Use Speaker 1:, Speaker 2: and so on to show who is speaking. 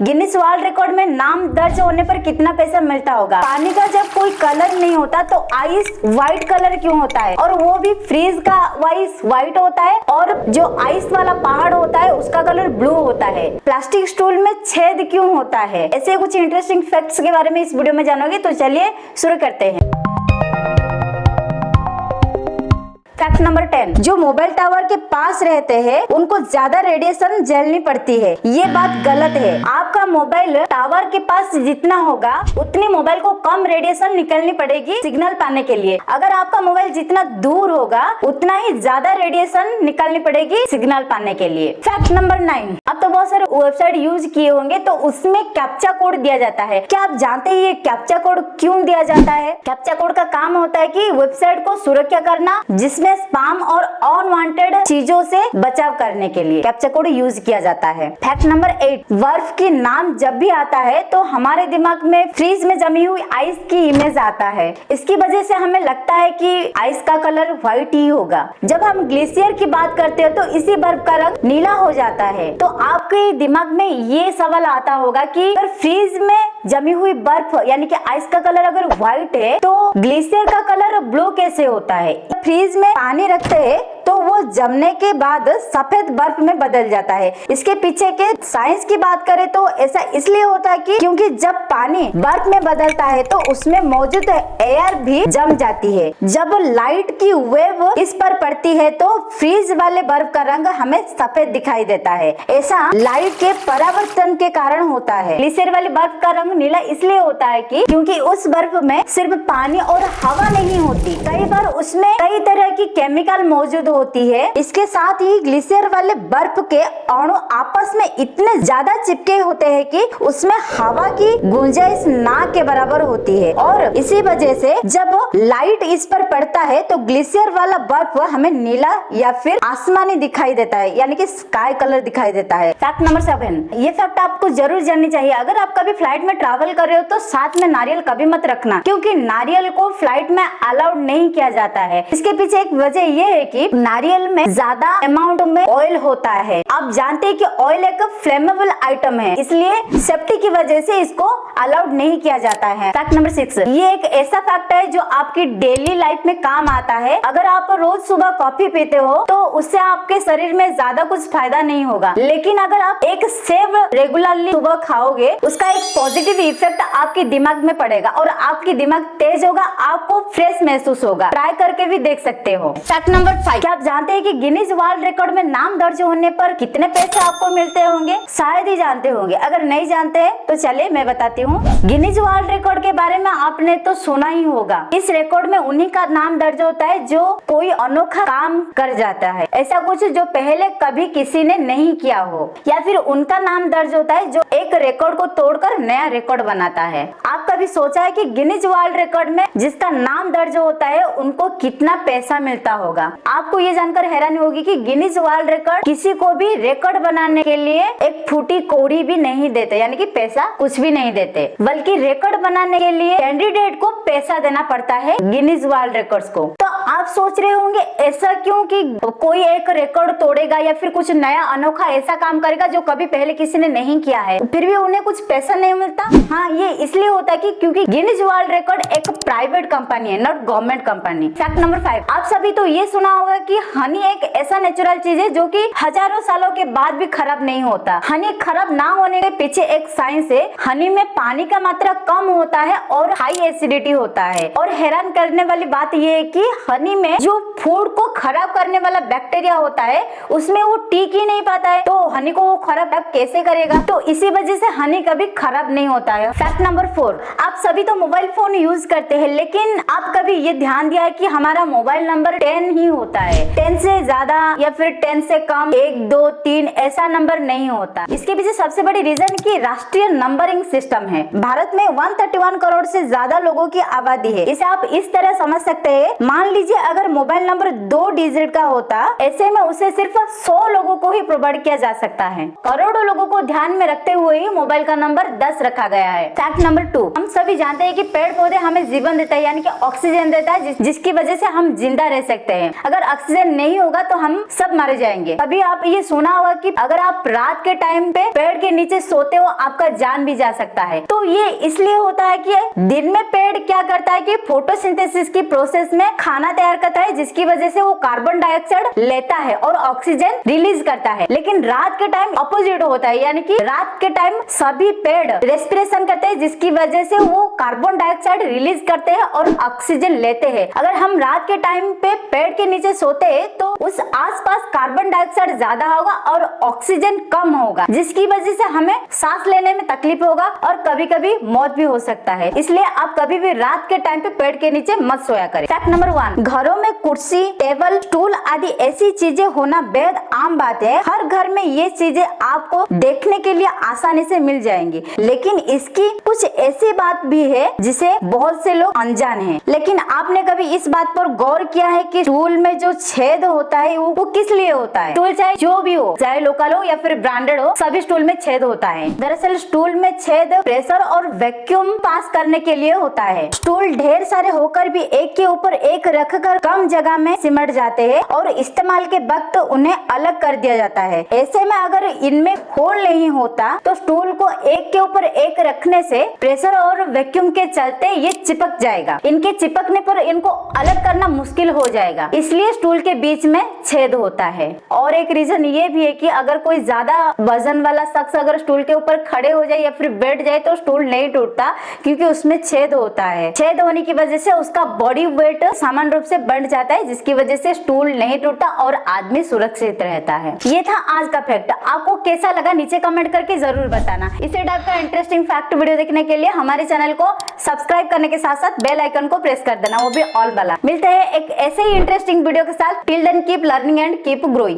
Speaker 1: Guinness world record में नाम दर्ज होने पर कितना पैसा मिलता होगा? पानी का जब कोई कलर नहीं होता तो आइस व्हाइट कलर क्यों होता है, और वो भी फ्रीज का आइस व्हाइट होता है और जो आइस वाला पहाड़ होता है उसका कलर ब्लू होता है। प्लास्टिक स्टूल में छेद क्यों होता है? ऐसे कुछ इंटरेस्टिंग फैक्ट्स के बारे में इस वीडियो में जानोगे, तो चलिए शुरू करते हैं। फैक्ट नंबर 10, जो मोबाइल टावर के पास रहते हैं उनको ज्यादा रेडिएशन झेलनी पड़ती है। ये बात गलत है। आपका मोबाइल टावर के पास जितना होगा उतनी मोबाइल को कम रेडिएशन निकलनी पड़ेगी सिग्नल पाने के लिए। अगर आपका मोबाइल जितना दूर होगा उतना ही ज्यादा रेडिएशन निकालनी पड़ेगी सिग्नल पाने के लिए। फैक्ट नंबर 9, अब तो बहुत सारे वेबसाइट यूज किए होंगे तो उसमें कैप्चा कोड दिया जाता है। क्या आप जानते हैं ये कैप्चा कोड क्यों दिया जाता है? कैप्चा कोड का काम होता है कि वेबसाइट को सुरक्षा करना, जिसमें स्पैम और अनवांटेड चीजों से बचाव करने के लिए कैप्चा कोड यूज किया जाता है। फैक्ट नंबर 8, बर्फ की नाम जब भी आता है तो हमारे दिमाग में फ्रीज में जमी हुई आइस की इमेज आता है। इसकी वजह से हमें लगता है कि आइस का कलर व्हाइट ही होगा। जब हम ग्लेशियर की बात करते हैं तो इसी बर्फ का रंग नीला हो जाता है। तो आपके दिमाग में ये सवाल आता होगा कि अगर फ्रीज में जमी हुई बर्फ यानी कि आइस का कलर अगर व्हाइट है तो ग्लेशियर का कलर ब्लू कैसे होता है? फ्रीज में पानी रखते हैं तो वो जमने के बाद सफेद बर्फ में बदल जाता है। इसके पीछे के साइंस की बात करें तो ऐसा इसलिए होता है कि क्योंकि जब पानी बर्फ में बदलता है तो उसमें मौजूद एयर भी जम जाती है। जब लाइट की वेव इस पर पड़ती है तो फ्रीज वाले बर्फ का रंग हमें सफेद दिखाई देता है। ऐसा लाइट के परावर्तन के कारण होता है। ग्लेशियर वाले बर्फ का रंग नीला इसलिए होता है कि क्योंकि उस बर्फ में सिर्फ पानी और हवा नहीं होती, कई बार उसमें कई तरह की केमिकल मौजूद होती है। इसके साथ ही ग्लेशियर वाले बर्फ के अणु आपस में इतने ज्यादा चिपके होते हैं कि उसमें हवा की गुंजाइश ना के बराबर होती है, और इसी वजह से जब लाइट इस पर पड़ता है तो ग्लेशियर वाला बर्फ हमें नीला या फिर आसमानी दिखाई देता है, यानी कि स्काई कलर दिखाई देता है। फैक्ट नंबर 7, ये फैक्ट आपको जरूर जाननी चाहिए। अगर आप कभी फ्लाइट में ट्रैवल कर रहे हो तो साथ में नारियल कभी मत रखना, क्योंकि नारियल को फ्लाइट में अलाउड नहीं किया जाता है। इसके पीछे एक वजह ये है कि नारियल में ज्यादा अमाउंट में ऑयल होता है। आप जानते हैं कि ऑयल एक फ्लेमेबल आइटम है, इसलिए सेफ्टी की वजह से इसको अलाउड नहीं किया जाता है। फैक्ट नंबर 6, ये एक ऐसा फैक्ट है जो आपकी डेली लाइफ में काम आता है। अगर आप रोज सुबह कॉफी पीते हो तो उससे आपके शरीर में ज्यादा कुछ फायदा नहीं होगा, लेकिन अगर आप एक सेब रेगुलरली सुबह खाओगे उसका एक पॉजिटिव इफेक्ट आपके दिमाग में पड़ेगा और आपकी दिमाग तेज होगा, आपको फ्रेश महसूस होगा। ट्राई करके भी देख सकते हो। फैक्ट नंबर 5, क्या आप जानते हैं कि गिनीज वर्ल्ड रिकॉर्ड में नाम दर्ज होने पर कितने पैसे आपको मिलते होंगे? शायद ही जानते होंगे। अगर नहीं जानते हैं तो चलिए मैं बताती हूँ। गिनीज वर्ल्ड रिकॉर्ड के बारे में आपने तो सुना ही होगा। इस रिकॉर्ड में उन्हीं का नाम दर्ज होता है जो कोई अनोखा काम कर जाता है, ऐसा कुछ जो पहले कभी किसी ने नहीं किया हो, या फिर उनका नाम दर्ज होता है जो एक रिकॉर्ड को तोड़कर नया रिकॉर्ड बनाता है। आप कभी सोचा है कि गिनीज वर्ल्ड रिकॉर्ड में जिसका नाम दर्ज होता है उनको कितना पैसा मिलता होगा? आपको ये जानकर हैरानी होगी कि गिनीज वर्ल्ड रिकॉर्ड किसी को भी रिकॉर्ड बनाने के लिए एक फूटी कौड़ी भी नहीं देते, यानी कि पैसा कुछ भी नहीं देते, बल्कि रिकॉर्ड बनाने के लिए कैंडिडेट को पैसा देना पड़ता है गिनीज वर्ल्ड रिकॉर्ड्स को। तो आप सोच रहे होंगे ऐसा क्यों कि कोई एक रिकॉर्ड तोड़ेगा या फिर कुछ नया अनोखा ऐसा काम करेगा जो कभी पहले किसी ने नहीं किया है, फिर भी उन्हें कुछ पैसा नहीं मिलता? हाँ, ये इसलिए होता है कि क्योंकि गिनीज वर्ल्ड रिकॉर्ड एक प्राइवेट कंपनी है, not government company. Fact number 5, आप सभी तो ये सुना होगा कि हनी एक ऐसा नेचुरल चीज है जो कि हजारों सालों के बाद भी खराब नहीं होता। हनी खराब ना होने के पीछे एक साइंस है। हनी में पानी का मात्रा कम होता है और हाई एसिडिटी होता है, और हैरान करने वाली बात यह है कि हनी में जो फूड को खराब करने वाला बैक्टीरिया होता है उसमें वो टिक ही नहीं पाता है, तो हनी को वो खराब कैसे करेगा? तो इसी वजह से हनी कभी खराब नहीं होता है। फैक्ट नंबर 4, आप सभी तो मोबाइल फोन यूज करते हैं, लेकिन आप कभी ये ध्यान दिया है कि हमारा मोबाइल नंबर 10 ही होता है? 10 से ज्यादा या फिर 10 से कम 1, 2, 3 ऐसा नंबर नहीं होता। इसके पीछे सबसे बड़ी रीजन की राष्ट्रीय नंबरिंग सिस्टम है। भारत में 131 करोड़ से ज्यादा लोगों की आबादी है। इसे आप इस तरह समझ सकते हैं, मान लीजिए अगर मोबाइल नंबर 2 डिजिट का होता, ऐसे में उसे सिर्फ 100 लोगों को ही प्रोवाइड किया जा सकता है। करोड़ों लोगों को ध्यान में रखते हुए ही मोबाइल का नंबर 10 रखा गया है। फैक्ट नंबर 2, हम सभी जानते हैं कि पेड़ पौधे हमें जीवन देता है, यानी कि ऑक्सीजन देता है, जिसकी वजह से हम जिंदा रह सकते हैं। अगर ऑक्सीजन नहीं होगा तो हम सब मारे जाएंगे। अभी आप ये सुना होगा कि अगर आप रात के टाइम पे पेड़ के नीचे सोते हो आपका जान भी जा सकता है। तो ये इसलिए होता है कि दिन में पेड़ क्या करता है कि फोटोसिंथेसिस की प्रोसेस में खाना तैयार करता है, जिसकी वजह से वो कार्बन डाइऑक्साइड लेता है और ऑक्सीजन रिलीज करता है। लेकिन रात के टाइम अपोजिट होता है, यानी कि रात के टाइम सभी पेड़ रेस्पिरेशन करते हैं, जिसकी वजह से वो कार्बन डाइऑक्साइड रिलीज करते हैं और ऑक्सीजन लेते हैं। अगर हम रात के टाइम पे पेड़ के नीचे सोते हैं तो उस आसपास कार्बन डाइऑक्साइड ज्यादा होगा और ऑक्सीजन कम होगा, जिसकी वजह से हमें सांस लेने में तकलीफ होगा और कभी कभी मौत भी हो सकता है। इसलिए आप कभी भी रात के टाइम पे पेड़ के नीचे मत सोया करें। फैक्ट नंबर 1, घरों में कुर्सी, टेबल, स्टूल आदि ऐसी चीजें होना बेहद आम बात है। हर घर में ये चीजें आपको देखने के लिए आसानी से मिल जाएंगी, लेकिन इसकी कुछ ऐसी बात भी है जिसे बहुत से लोग अनजान हैं। लेकिन आपने कभी इस बात पर गौर किया है कि स्टूल में जो छेद होता है वो किस लिए होता है? स्टूल चाहे जो भी हो, चाहे लोकल हो या फिर ब्रांडेड हो, सभी स्टूल में छेद होता है। दरअसल स्टूल में छेद प्रेशर और वैक्यूम पास करने के लिए होता है। स्टूल ढेर सारे होकर भी एक के ऊपर एक रखकर कम जगह में सिमट जाते हैं और इस्तेमाल के वक्त उन्हें अलग कर दिया जाता है। ऐसे में अगर इनमें होल नहीं होता तो स्टूल को एक के ऊपर एक रखने से प्रेशर और वैक्यूम के चलते ये चिपक जाएगा। इनके चिपकने पर इनको अलग करना मुश्किल हो जाएगा, इसलिए स्टूल के बीच में छेद होता है। और एक रीजन ये भी है कि अगर कोई ज्यादा वजन वाला शख्स अगर स्टूल के ऊपर खड़े हो जाए या फिर बैठ जाए तो स्टूल नहीं टूटता, क्योंकि उसमें छेद होता है। छेद होने की वजह से उसका बॉडी वेट सामान्य रूप से बढ़ जाता है, जिसकी वजह से स्टूल नहीं टूटता और आदमी सुरक्षित रहता है। ये था आज का फैक्ट। आपको कैसा लगा नीचे कमेंट करके जरूर बताना। इसी टाइप का इंटरेस्टिंग फैक्ट वीडियो देखने के लिए हमारे चैनल को सब्सक्राइब करने के साथ साथ बेल आइकन को प्रेस कर देना, वो भी ऑल वाला। मिलते हैं एक ऐसे ही इंटरेस्टिंग वीडियो के साथ। Till then keep learning and keep growing.